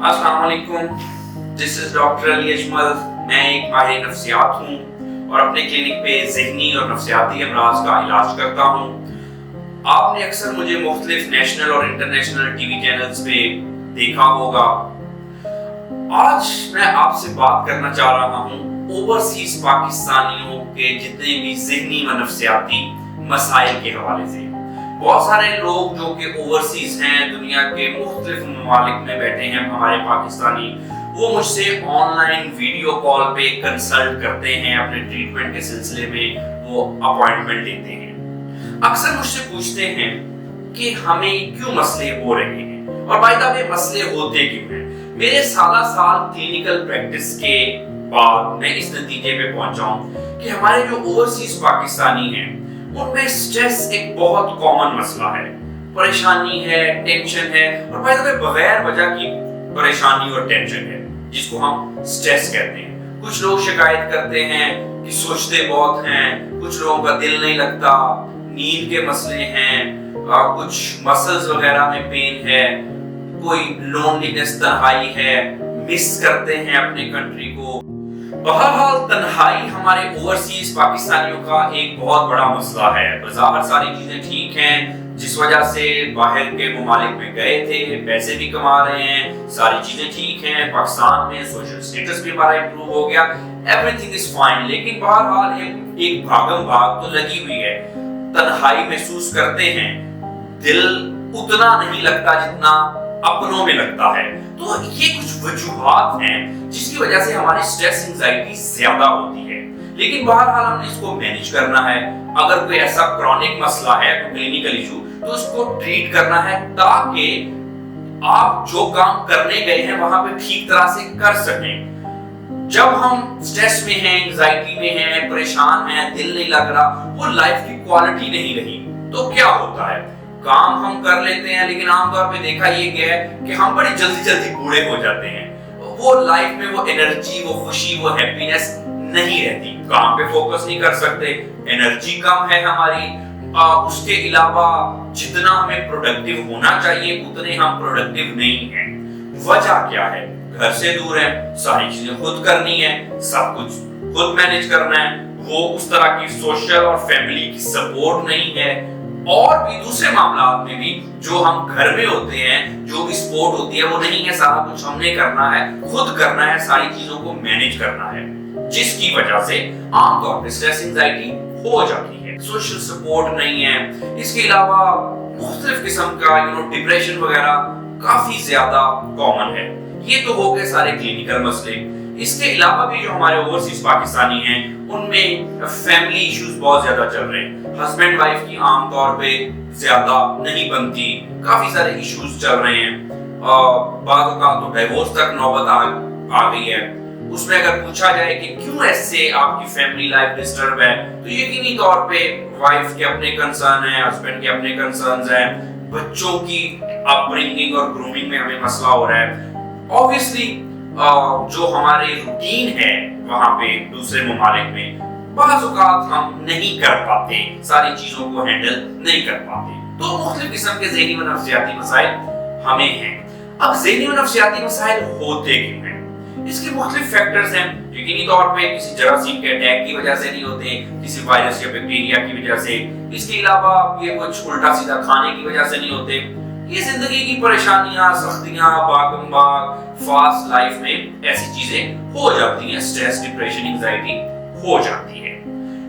अस्सलाम वालेकुम, this is doctor Ali Ajmal. मैं एक माहिर नफ्सियात हूँ और अपने क्लिनिक पे ज़हनी और नफ्सियाती अमराज का इलाज करता हूँ। आपने अक्सर मुझे मुख्तलिफ नेशनल और इंटरनेशनल टीवी चैनल्स पे देखा होगा। आज मैं आपसे बात करना चाह रहा हूँ ओवरसीज पाकिस्तानियों के जितने भी ज़हनी व नफ्सियाती मसाइल के हवाले से। बहुत सारे लोग जो कि ओवरसीज हैं, दुनिया के मुख्तलिफ ममालिक में बैठे हैं हमारे पाकिस्तानी, वो मुझसे ऑनलाइन वीडियो कॉल पे कंसल्ट करते हैं, अपने ट्रीटमेंट के सिलसिले में वो अपॉइंटमेंट लेते हैं। अक्सर मुझसे पूछते हैं कि हमें क्यों मसले हो रहे हैं और बाय द वे मसले होते क्यों हैं। मेरे साल क्लिनिकल प्रैक्टिस के बाद मैं इस नतीजे पे पहुंचा हूं कि हमारे जो ओवरसीज पाकिस्तानी हैं उनमें स्ट्रेस एक बहुत कॉमन मसला है, परेशानी है, टेंशन है और बाय द वे बगैर वजह की परेशानी और टेंशन है जिसको हम स्ट्रेस कहते हैं। कुछ लोग शिकायत करते हैं कि सोचते बहुत हैं, कुछ लोगों का दिल नहीं लगता, नींद के मसले हैं, कुछ मसल्स वगैरह में पेन है, कोई लोनलीनेस, तन्हाई है, मिस करते हैं अपने कंट्री को। बहरहाल तन्हाई हमारे ओवरसीज पाकिस्तानियों का एक बहुत बड़ा मसला है। बज़ाहिर सारी चीजें ठीक हैं, जिस वजह से बाहर के ममालिक में गए थे, पैसे भी कमा रहे हैं, सारी चीजें ठीक हैं, पाकिस्तान में सोशल स्टेटस भी हमारा इंप्रूव हो गया, एवरीथिंग इज फाइन। लेकिन बहरहाल एक भागम भाग तो लगी हुई है, तन्हाई महसूस करते हैं, दिल उतना नहीं लगता जितना अपनों में लगता है। तो ये कुछ वजूहात हैं जिसकी वजह से हमारी स्ट्रेस एंजाइटी ज्यादा होती है। लेकिन बहरहाल हमने इसको मैनेज करना है। अगर कोई ऐसा क्रॉनिक मसला है, कोई क्लिनिकल इशू, तो उसको ट्रीट करना है ताकि आप जो काम करने गए हैं वहां पे ठीक तरह से कर सकें। जब हम स्ट्रेस में हैं, एंजाइटी में हैं, परेशान हैं, दिल नहीं लग रहा, वो लाइफ की क्वालिटी नहीं रही, तो क्या होता है, काम हम कर लेते हैं लेकिन आमतौर पे देखा ये गया है कि हम बड़ी जल्दी बूढ़े हो जाते हैं। वो लाइफ में वो एनर्जी, वो खुशी, वो हैप्पीनेस नहीं रहती, काम पे फोकस नहीं कर सकते, एनर्जी कम है हमारी। उसके अलावा जितना हमें प्रोडक्टिव होना चाहिए उतने हम प्रोडक्टिव नहीं हैं। वजह क्या है? घर से दूर है, सारी चीजें खुद करनी है, सब कुछ खुद मैनेज करना है, वो उस तरह की सोशल और फैमिली की सपोर्ट नहीं है, और भी दूसरे मामलात में भी जो हम घर में होते हैं, जो भी सपोर्ट होती है वो नहीं है, सारा कुछ हमने करना है, खुद करना है, सारी चीजों को मैनेज करना है, जिसकी वजह से आमतौर पे स्ट्रेस एंजाइटी हो जाती है। सोशल सपोर्ट नहीं है, इसके अलावा मुख्तलिफ किस्म का डिप्रेशन वगैरह काफी ज्यादा कॉमन है। ये तो हो गए सारे क्लिनिकल मसले। इसके अलावा भी जो हमारे ओवरसीज पाकिस्तानी हैं उनमें फैमिली इश्यूज बहुत ज्यादा चल रहे हैं, हस्बैंड वाइफ की आमतौर पे ज्यादा नहीं बनती, काफी सारे इश्यूज चल रहे हैं, बात का तो डिवोर्स तक नौबत आ गई है। उसमें अगर पूछा जाए कि क्यों ऐसे आपकी फैमिली लाइफ डिस्टर्ब है, तो यकीनी तौर पे वाइफ के अपने कंसर्न है, हस्बैंड के अपने कंसर्न्स हैं, बच्चों की अपब्रिंगिंग और ग्रूमिंग में हमें मसला हो रहा है। ऑब्वियसली जो हमारे रूटीन है वहां पे दूसरे ममालिक में बाज़ औक़ात हम नहीं कर पाते, सारी चीजों को हैंडल नहीं कर पाते, तो मुख्तलिफ किस्म के ज़हनी व नफ्सियाती मसाइल हमें हैं। अब ज़हनी व नफ्सियाती मसाइल होते क्यों हैं? इसके मुख्तलिफ फैक्टर्स हैं। यकीनी तौर पे किसी जरासीम के अटैक की वजह से नहीं होते, किसी वायरस या बैक्टीरिया की वजह से, इसके अलावा ये कुछ उल्टा सीधा खाने की वजह से नहीं होते। ये जिंदगी की परेशानियां, सख्तियां, भागम भाग, फास्ट लाइफ में ऐसी चीजें हो जाती हैं, स्ट्रेस, डिप्रेशन, एंजाइटी हो जाती है।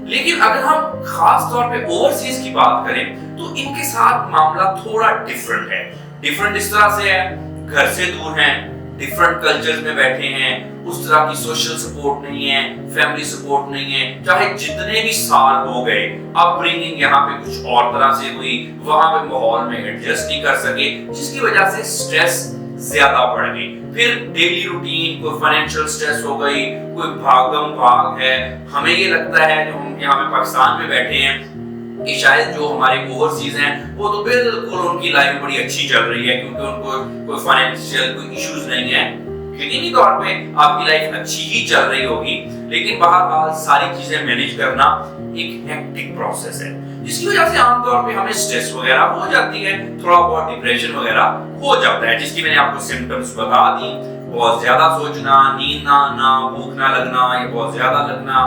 लेकिन अगर हम खास तौर पे ओवरसीज की बात करें तो इनके साथ मामला थोड़ा डिफरेंट है। डिफरेंट इस तरह से है, घर से दूर हैं, डिफरेंट कल्चर्स में बैठे हैं, उस तरह की सोशल सपोर्ट नहीं है, फैमिली सपोर्ट नहीं है, चाहे जितने भी साल हो गए, अपब्रिंगिंग यहाँ पे कुछ और तरह से हुई, वहां पे माहौल में एडजस्ट नहीं कर सके, जिसकी वजह से स्ट्रेस ज्यादा बढ़ गई। फिर डेली रूटीन, कोई फाइनेंशियल स्ट्रेस हो गई, कोई भागम भाग है। हमें ये लगता है जो हम यहाँ पे पाकिस्तान में बैठे हैं कि शायद जो हमारे ओवरसीज हैं वो तो बिल्कुल उनकी लाइफ बड़ी अच्छी चल रही है, क्योंकि उनको कोई फाइनेंशियल कोई इश्यूज नहीं है। यकीनी तौर पे आपकी लाइफ अच्छी ही चल रही होगी, लेकिन बहरहाल सारी चीजें मैनेज करना एक हेक्टिक प्रोसेस है। جس کی وجہ سے عام طور پہ ہمیں سٹریس وغیرہ ہو جاتی ہے, تھوڑا بہت ڈپریشن وغیرہ ہو جاتا ہے, جس کی میں نے آپ کو سمپٹمز بتا دی. بہت زیادہ سوچنا, نیند نہ آنا, بھوک نہ لگنا یا بہت زیادہ لگنا,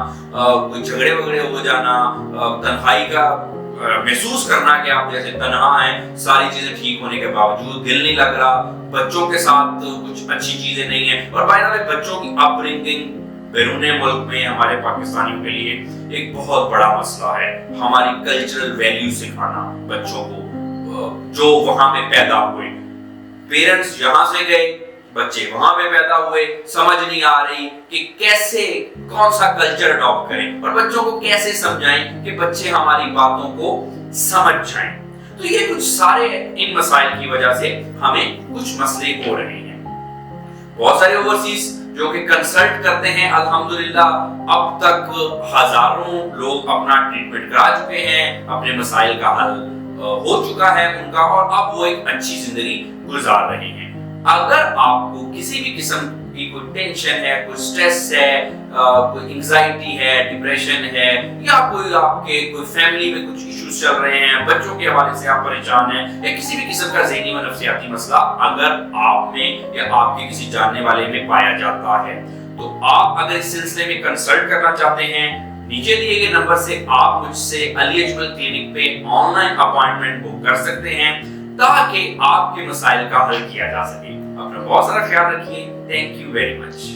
کوئی جھگڑے وگڑے ہو جانا, تنہائی کا محسوس کرنا کہ آپ جیسے تنہا ہیں, ساری چیزیں ٹھیک ہونے کے باوجود دل نہیں لگ رہا, بچوں کے ساتھ کچھ اچھی چیزیں نہیں ہیں. اور بائی دا وے بچوں کی اپ برنگنگ بیرون ملک میں ہمارے پاکستانیوں کے لیے ایک بہت بڑا مسئلہ ہے. ہماری کلچرل ویلیو سکھانا بچوں کو جو وہاں پہ پیدا ہوئے, پیرنٹس یہاں سے گئے, بچے وہاں پہ پیدا ہوئے, سمجھ نہیں آ رہی کہ کیسے کون سا کلچر اڈاپٹ کریں اور بچوں کو کیسے سمجھائیں کہ بچے ہماری باتوں کو سمجھ جائیں. تو یہ کچھ سارے ان مسائل کی وجہ سے ہمیں کچھ مسئلے ہو رہے ہیں. بہت سارے اوورسیز جو کہ کنسلٹ کرتے ہیں, الحمدللہ اب تک ہزاروں لوگ اپنا ٹریٹمنٹ کرا چکے ہیں, اپنے مسائل کا حل ہو چکا ہے ان کا, اور اب وہ ایک اچھی زندگی گزار رہے ہیں. اگر آپ کو کسی بھی قسم کی کوئی ٹینشن ہے, کوئی سٹریس ہے, کوئی انگزائٹی ہے, ڈپریشن ہے, یا کوئی آپ کے کوئی فیملی میں کچھ ایشوز چل رہے ہیں, بچوں کے حوالے سے آپ پریشان ہیں, یا کسی بھی قسم کا ذہنی و نفسیاتی مسئلہ اگر آپ میں یا آپ کے کسی جاننے والے میں پایا جاتا ہے, تو آپ اگر اس سلسلے میں کنسلٹ کرنا چاہتے ہیں, نیچے دیے گئے نمبر سے آپ مجھ سے علی اجمل کلینک پہ آن لائن اپوائنٹمنٹ بک کر سکتے ہیں تاکہ آپ کے مسائل کا حل کیا جا سکے. اپنا بہت سارا خیال رکھیے. Thank you very much.